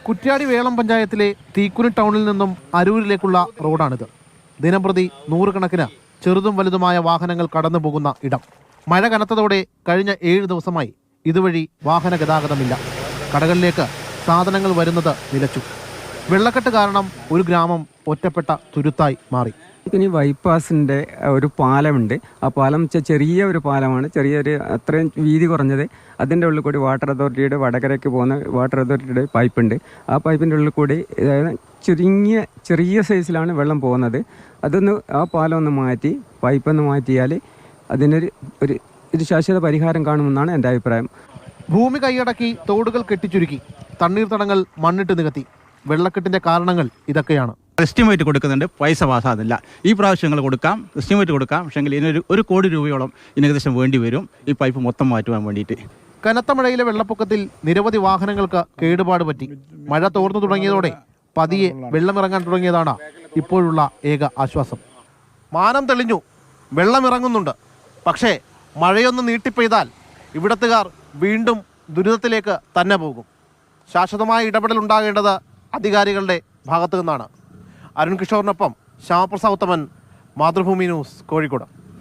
കുറ്റ്യാടി വേളം പഞ്ചായത്തിലെ തീക്കുനി ടൗണിൽ നിന്നും അരൂരിലേക്കുള്ള റോഡാണിത്. ദിനംപ്രതി നൂറുകണക്കിന് ചെറുതും വലുതുമായ വാഹനങ്ങൾ കടന്നു പോകുന്ന ഇടം. മഴ കനത്തതോടെ കഴിഞ്ഞ 7 ദിവസമായി ഇതുവഴി വാഹന ഗതാഗതമില്ല. കടകളിലേക്ക് സാധനങ്ങൾ വരുന്നത് നിലച്ചു. വെള്ളക്കെട്ട് കാരണം ഒരു ഗ്രാമം ഒറ്റപ്പെട്ട തുരുത്തായി മാറി. ഇനി ബൈപ്പാസിൻ്റെ ഒരു പാലമുണ്ട്. ആ പാലം ചെറിയ ഒരു പാലമാണ്, ചെറിയൊരു അത്രയും വീതി കുറഞ്ഞത്. അതിൻ്റെ ഉള്ളിൽ കൂടി വാട്ടർ അതോറിറ്റിയുടെ വടകരയ്ക്ക് പോകുന്ന വാട്ടർ അതോറിറ്റിയുടെ പൈപ്പുണ്ട്. ആ പൈപ്പിൻ്റെ ഉള്ളിൽ കൂടി ചെറിയ സൈസിലാണ് വെള്ളം പോകുന്നത്. ആ പാലം ഒന്ന് മാറ്റി പൈപ്പൊന്ന് മാറ്റിയാൽ അതിനൊരു ഒരു ശാശ്വത പരിഹാരം കാണുമെന്നാണ് എൻ്റെ അഭിപ്രായം. ഭൂമി കൈയടക്കി തോടുകൾ കെട്ടിച്ചുരുക്കി, തണ്ണീർത്തടങ്ങൾ മണ്ണിട്ട് നികത്തി. വെള്ളക്കെട്ടിന്റെ കാരണങ്ങൾ ഇതൊക്കെയാണ്. എസ്റ്റിമേറ്റ് കൊടുക്കുന്നുണ്ട്, പൈസ പാസ്സാകുന്നില്ല. ഈ പ്രാവശ്യം ഞങ്ങൾ കൊടുക്കാം, എസ്റ്റിമേറ്റ് കൊടുക്കാം. പക്ഷേങ്കിൽ ഇതിനൊരു 1 കോടി രൂപയോളം ഏകദേശം വേണ്ടി വരും ഈ പൈപ്പ് മൊത്തം മാറ്റുവാൻ വേണ്ടിയിട്ട്. കനത്ത മഴയിലെ വെള്ളപ്പൊക്കത്തിൽ നിരവധി വാഹനങ്ങൾക്ക് കേടുപാട് പറ്റി. മഴ തോർന്നു തുടങ്ങിയതോടെ പതിയെ വെള്ളമിറങ്ങാൻ തുടങ്ങിയതാണ് ഇപ്പോഴുള്ള ഏക ആശ്വാസം. മാനം തെളിഞ്ഞു, വെള്ളമിറങ്ങുന്നുണ്ട്. പക്ഷേ മഴയൊന്ന് നീട്ടിപ്പെയ്താൽ ഇവിടത്തുകാർ വീണ്ടും ദുരിതത്തിലേക്ക് തന്നെ പോകും. ശാശ്വതമായ ഇടപെടൽ ഉണ്ടാകേണ്ടത് അധികാരികളുടെ ഭാഗത്തു നിന്നാണ്. അരുൺ കിഷോറിനൊപ്പം ശ്യാമപ്രസാദ് ഉത്തമൻ, മാതൃഭൂമി ന്യൂസ്, കോഴിക്കോട്.